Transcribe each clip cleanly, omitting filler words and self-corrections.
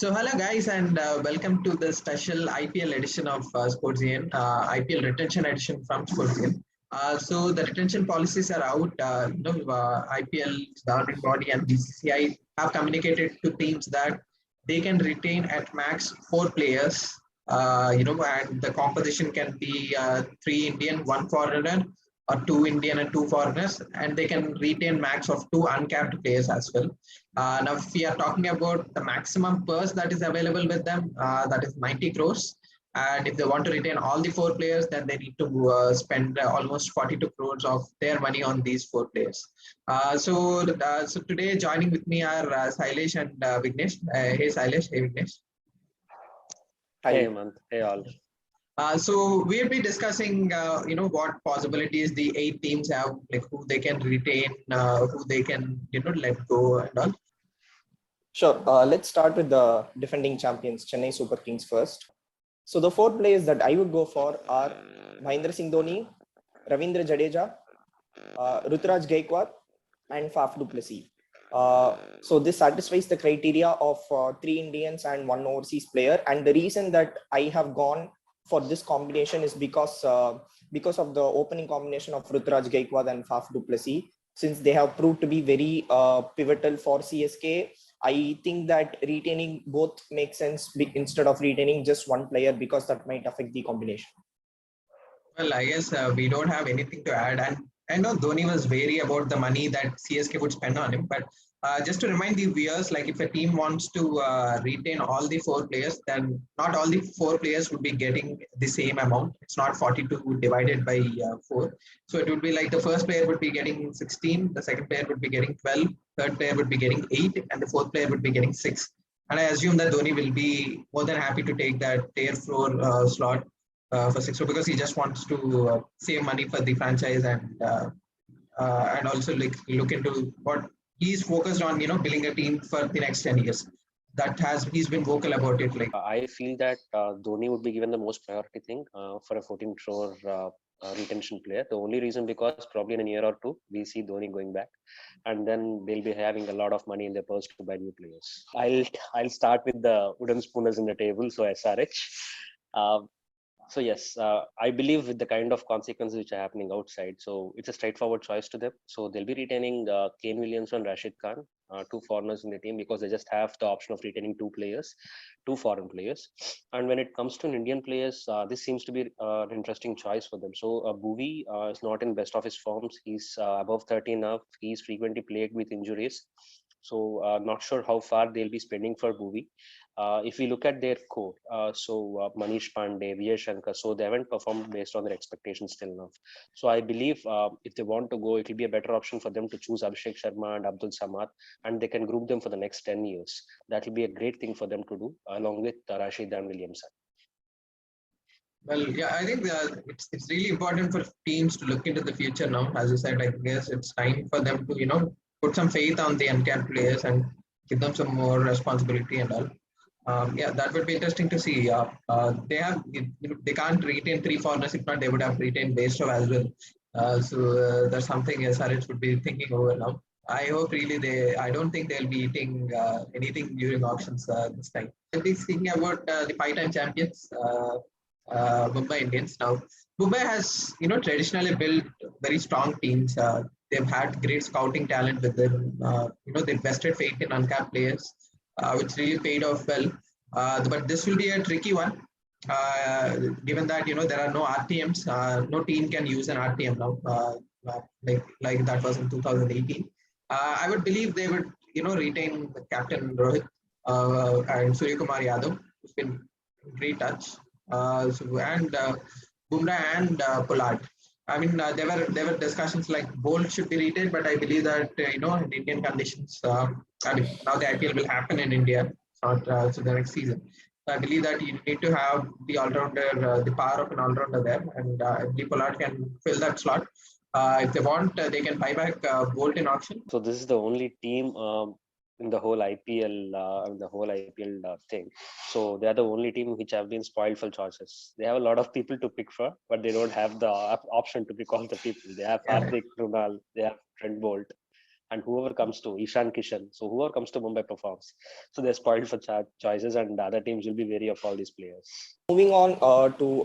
So hello guys and welcome to the special IPL edition of Sportzian, IPL retention edition from Sportzian. So the retention policies are out. IPL governing body and BCCI have communicated to teams that they can retain at max 4 players. And the composition can be 3 Indian, 1 foreigner, or 2 Indian and 2 foreigners, and they can retain max of 2 uncapped players as well. Now, if we are talking about the maximum purse that is available with them, that is 90 crores. And if they want to retain all the 4 players, then they need to spend almost 42 crores of their money on these 4 players. So today joining with me are Sailesh and Vignesh. Hey Sailesh, hey Vignesh. Hey man, hey all. So we'll be discussing, what possibilities the 8 teams have, like who they can retain, who they can, let go and all. Sure. Let's start with the defending champions, Chennai Super Kings first. So the 4 players that I would go for are Mahendra Singh Dhoni, Ravindra Jadeja, Ruturaj Gaikwad, and Faf du Plessis. So this satisfies the criteria of 3 Indians and 1 overseas player. And the reason that I have gone for this combination is because of the opening combination of Ruturaj Gaikwad and Faf du Plessis. Since they have proved to be very pivotal for CSK, I think that retaining both makes sense instead of retaining just 1 player, because that might affect the combination. Well, I guess we don't have anything to add. And I know Dhoni was wary about the money that CSK would spend on him. But just to remind the viewers, like if a team wants to retain all the 4 players, then not all the 4 players would be getting the same amount. It's not 42 divided by 4. So it would be like the first player would be getting 16, the second player would be getting 12, third player would be getting 8, and the fourth player would be getting 6. And I assume that Dhoni will be more than happy to take that tier 4 slot for 6, because he just wants to save money for the franchise and also like look into what he's focused on, building a team for the next 10 years. He's been vocal about it. Like I feel that Dhoni would be given the most priority thing for a 14 crore retention player. The only reason because probably in a year or 2 we see Dhoni going back, and then they'll be having a lot of money in their purse to buy new players. I'll start with the wooden spooners in the table. So SRH. So yes, I believe with the kind of consequences which are happening outside, so it's a straightforward choice to them. So they'll be retaining Kane Williamson and Rashid Khan, 2 foreigners in the team, because they just have the option of retaining 2 players, 2 foreign players. And when it comes to an Indian players, this seems to be an interesting choice for them. So Bhuvi is not in best of his forms. He's above 30 now. He's frequently plagued with injuries. So not sure how far they'll be spending for Bhuvi. If we look at their core, Manish Pandey, Vijay Shankar, so they haven't performed based on their expectations till now. So I believe if they want to go, it will be a better option for them to choose Abhishek Sharma and Abdul Samad, and they can group them for the next 10 years. That will be a great thing for them to do, along with Rashid and Williamson. Well, yeah, I think it's really important for teams to look into the future now. As you said, I guess it's time for them to, put some faith on the uncapped players and give them some more responsibility and all. Yeah, that would be interesting to see. They can't retain 3 foreigners. If not, they would have retained Bairstow as well. So that's something SRH would be thinking over now. I hope really I don't think they'll be eating anything during auctions this time. I'll be speaking about the 5-time champions, Mumbai Indians. Now, Mumbai has, traditionally built very strong teams. They've had great scouting talent with them. They've invested faith in uncapped players, which really paid off well. But this will be a tricky one, given that there are no RTMs. No team can use an RTM now, like that was in 2018. I would believe they would retain the captain Rohit and Surya Kumar Yadav, who's been in great touch. And Bumrah and Pollard. I mean, there were discussions like Bolt should be retained, but I believe that in Indian conditions, now the IPL will happen in India, not so the next season. So I believe that you need to have the all-rounder, the power of an all-rounder there, and I believe Pollard can fill that slot. If they want, they can buy back Bolt in auction. So this is the only team in the whole IPL, thing. So they are the only team which have been spoiled for choices. They have a lot of people to pick for, but they don't have the option to pick all the people. They have Hardik, Krunal, they have Trent Bolt. and whoever comes to Ishan Kishan, so whoever comes to Mumbai performs. So they're spoiled for choices, and the other teams will be wary of all these players. Moving on to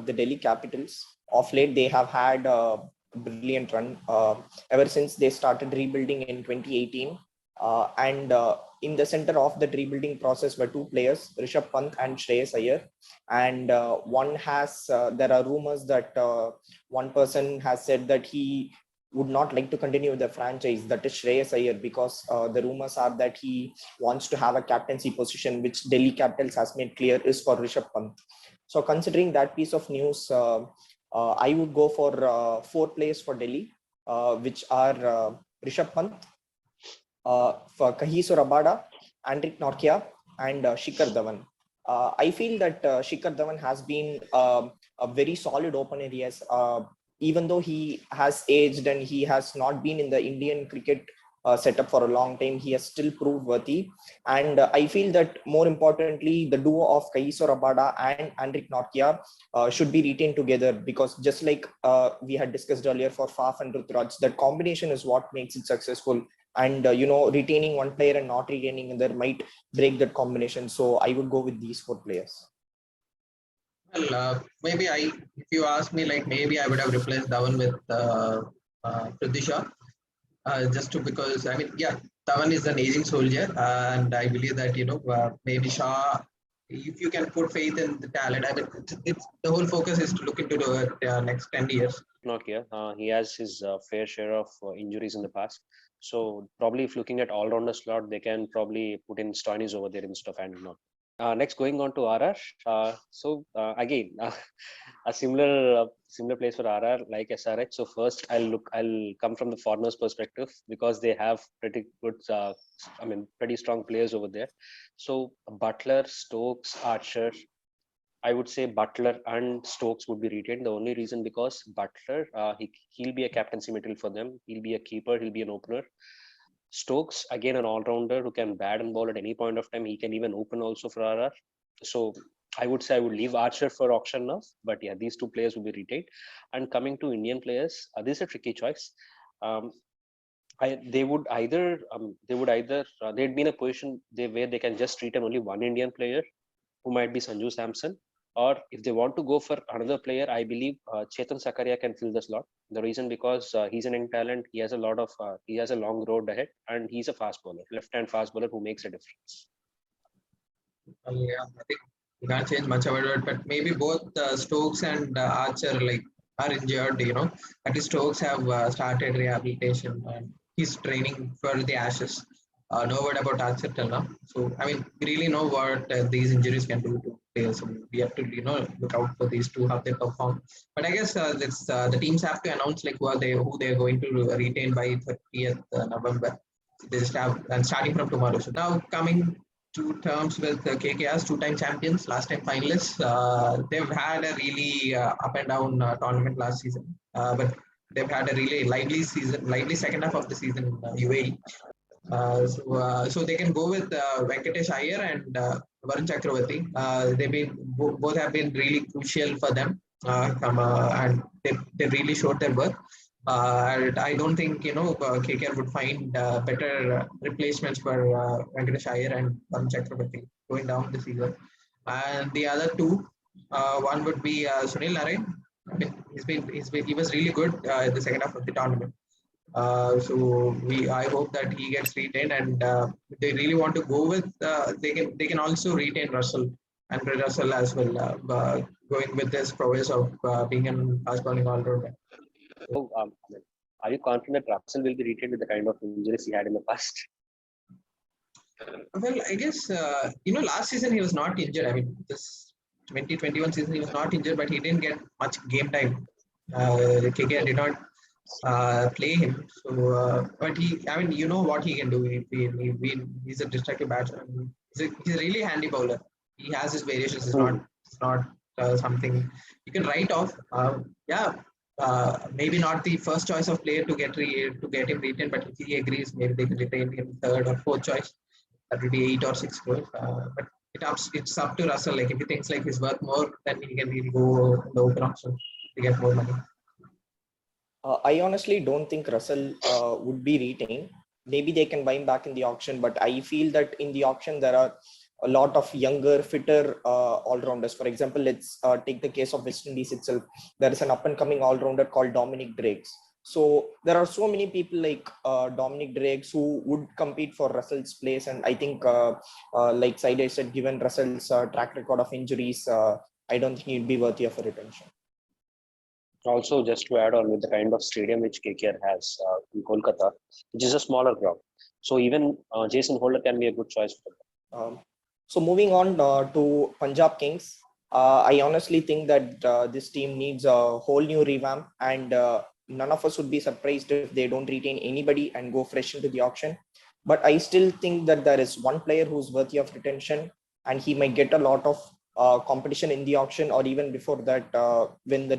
the Delhi Capitals. Of late, they have had a brilliant run ever since they started rebuilding in 2018. And in the center of the rebuilding process were two players, Rishabh Pant and Shreyas Iyer. And there are rumors that one person has said that he would not like to continue with the franchise, that is Shreyas Iyer, because the rumors are that he wants to have a captaincy position, which Delhi Capitals has made clear is for Rishabh Pant. So considering that piece of news, I would go for 4 players for Delhi, which are Rishabh Pant, for Kagiso Rabada, Andrik Nortje, and Shikhar Dhawan. I feel that Shikhar Dhawan has been a very solid opener. Yes, even though he has aged and he has not been in the Indian cricket setup for a long time, he has still proved worthy. And I feel that more importantly, the duo of Kagiso Rabada and Andrik Nortje should be retained together, because just like we had discussed earlier for Faf and Rutraj, that combination is what makes it successful. And retaining one player and not retaining another might break that combination. So I would go with these 4 players. Well, if you ask me, like maybe I would have replaced Dhawan with Prithvi Shaw, because I mean, yeah, Dhawan is an aging soldier, and I believe that maybe Shaw, if you can put faith in the talent, I mean, it's the whole focus is to look into the next 10 years. Nortje, he has his fair share of injuries in the past. So probably if looking at all-rounder slot, they can probably put in Stoinis over there instead of Andrew Nortje. Next, going on to RR. Again, a similar place for RR like SRH. So first, I'll come from the foreigners' perspective, because they have pretty good, pretty strong players over there. So Butler, Stokes, Archer. I would say Butler and Stokes would be retained. The only reason because Butler, he'll be a captaincy material for them. He'll be a keeper. He'll be an opener. Stokes, again, an all-rounder who can bat and bowl at any point of time. He can even open also for RR. So I would say I would leave Archer for auction now. But yeah, these 2 players will be retained. And coming to Indian players, this is a tricky choice. They'd be in a position where they can just retain only one Indian player, who might be Sanju Samson. Or if they want to go for another player, I believe Chetan Sakaria can fill the slot. The reason because he's an young talent, he has a long road ahead, and he's a fast bowler, left-hand fast bowler who makes a difference. Yeah, I think you can't change much about it, but maybe both Stokes and Archer are injured. At least Stokes have started rehabilitation and he's training for the Ashes. No word about Archer till now. So I mean, we really know what these injuries can do to players. So we have to look out for these 2, how they perform. But I guess the teams have to announce who they're going to retain by 30th November. So they just have, and starting from tomorrow. So now coming to terms with KKR's 2-time champions, last time finalists. They've had a really up and down tournament last season, but they've had a really lively second half of the season in UAE. So they can go with Venkatesh Iyer and Varun Chakravarti. Both have been really crucial for them, and they really showed their worth. I don't think KKR would find better replacements for Venkatesh Iyer and Varun Chakravarti going down the season. And the other 2, one would be Sunil Narine. I mean, he was really good in the second half of the tournament. I hope that he gets retained, and if they really want to go with, they can also retain Russell and Russell as well, going with this prowess of being an fast bowling all-rounder. So, are you confident that Russell will be retained with the kind of injuries he had in the past? Well, I guess last season he was not injured. I mean, this 2021 season he was not injured, but he didn't get much game time. KKR did not play him. So, but what he can do. He's a destructive batsman. He's a really handy bowler. He has his variations. It's not something you can write off. Maybe not the first choice of player to get him retained, but if he agrees, maybe they can retain him 3rd or 4th choice. That would be 8 or 6 crores. But it's up to Russell. Like if he thinks he's worth more, then he can really go in the open auction to get more money. I honestly don't think Russell would be retained. maybe they can buy him back in the auction. But I feel that in the auction there are a lot of younger, fitter all-rounders. For example, let's take the case of West Indies itself. There is an up-and-coming all-rounder called Dominic Drakes. So there are so many people like Dominic Drakes who would compete for Russell's place. And I think, like Saide said, given Russell's track record of injuries, I don't think he'd be worthy of a retention. Also, just to add on with the kind of stadium which KKR has in Kolkata, which is a smaller ground. So even Jason Holder can be a good choice for them. So moving on to Punjab Kings, I honestly think that this team needs a whole new revamp, and none of us would be surprised if they don't retain anybody and go fresh into the auction. But I still think that there is one player who's worthy of retention, and he might get a lot of competition in the auction, or even before that, when the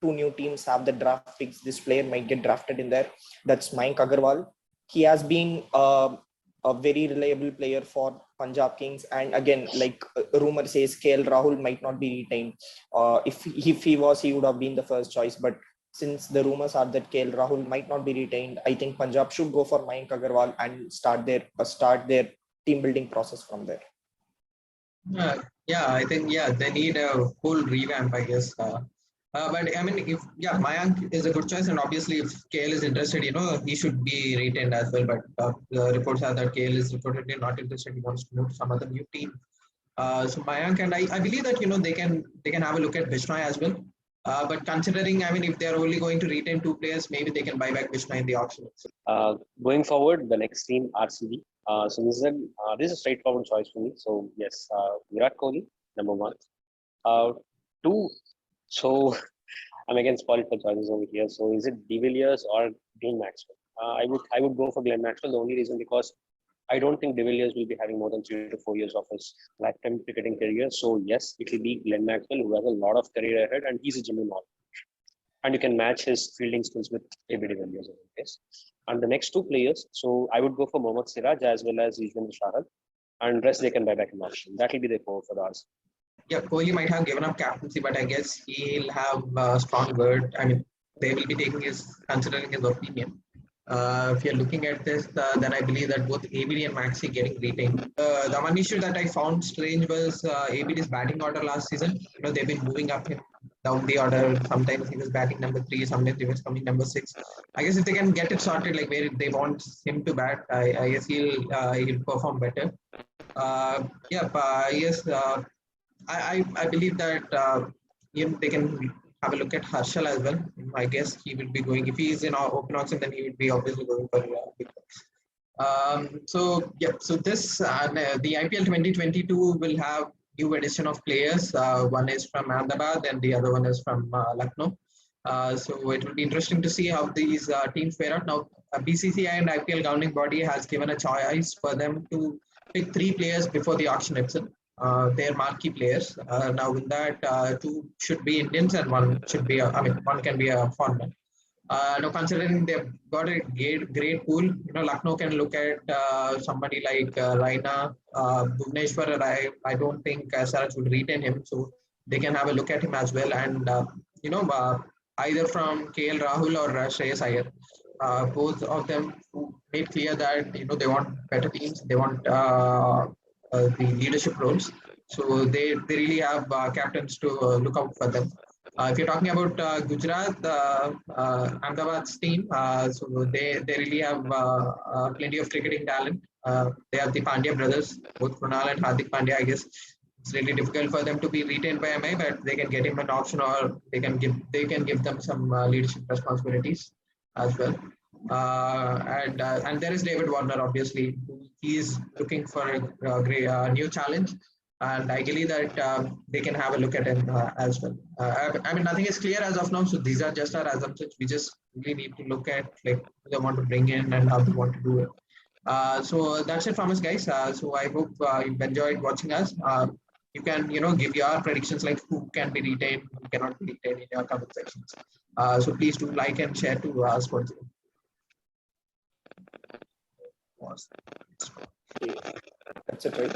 two new teams have the draft picks, this player might get drafted in there. That's Mayank Agarwal. He has been a very reliable player for Punjab Kings, and again, like rumor says, KL Rahul might not be retained. If he was, he would have been the first choice. But since the rumors are that KL Rahul might not be retained, I think Punjab should go for Mayank Agarwal and start their team building process from there. Yeah, I think they need a whole revamp, I guess. But I mean, if Mayank is a good choice, and obviously if KL is interested, he should be retained as well. But the reports are that KL is reportedly not interested. He wants to move to some other new team. So Mayank, and I believe that they can have a look at Bishnoi as well. But considering, I mean, if they are only going to retain two players, maybe they can buy back Bishnoi in the auction. Going forward, the next team RCB. So this is a straightforward choice for me. So yes, Virat Kohli, number one. Two. So I'm again spoiled for choices over here. So is it De Villiers or Glenn Maxwell? I would go for Glenn Maxwell. The only reason because I don't think De Villiers will be having more than 3 to 4 years of his lifetime cricketing career. So yes, it will be Glenn Maxwell, who has a lot of career ahead, and he's a genuine all. And you can match his fielding skills with AB de Villiers in this case. And the next two players, so I would go for Mohammad Siraj as well as Yuzvendra Chahal, and rest they can buy back in auction. That will be the core for the RCB. Yeah, Kohli might have given up captaincy, but I guess he'll have a strong word. I mean, they will be considering his opinion. If you're looking at this, then I believe that both ABD and Maxi getting retained. The one issue that I found strange was ABD's batting order last season. They've been moving up him down the order. Sometimes he was batting number 3, sometimes he was coming number 6. I guess if they can get it sorted, like where they want him to bat, I guess he'll perform better. Yes. I believe that they can have a look at Harshal as well. I guess he will be going, if he is in our open auction, then he would be obviously going for big bucks. So this the IPL 2022 will have new addition of players. One is from Ahmedabad and the other one is from Lucknow. So it will be interesting to see how these teams fare out. Now, BCCI and IPL governing body has given a choice for them to pick 3 players before the auction itself. Their marquee players. Now, in that, 2 should be Indians and 1 should be, one can be a foreigner. Now, considering they've got a great pool, Lucknow can look at somebody like Raina, Bhuvneshwar. I don't think SRH would retain him, so they can have a look at him as well. And either from KL Rahul or Shreyas Iyer, both of them made clear that they want better teams. They want the leadership roles. So they really have captains to look out for them. If you're talking about Gujarat, Ahmedabad's team, so they really have plenty of cricketing talent. They have the Pandya brothers, both Krunal and Hardik Pandya. I guess it's really difficult for them to be retained by MI, but they can get him an option, or they can give them some leadership responsibilities as well. And there is David Warner, obviously. He is looking for a great new challenge, and I believe that they can have a look at him as well. I mean, nothing is clear as of now, so these are just our assumptions. We just really need to look at like who they want to bring in and how they want to do it. So that's it from us, guys. So I hope you've enjoyed watching us. You can, give your predictions like who can be retained, who cannot be retained in your comment sections. So please do like and share to Sportzian. That's it, right?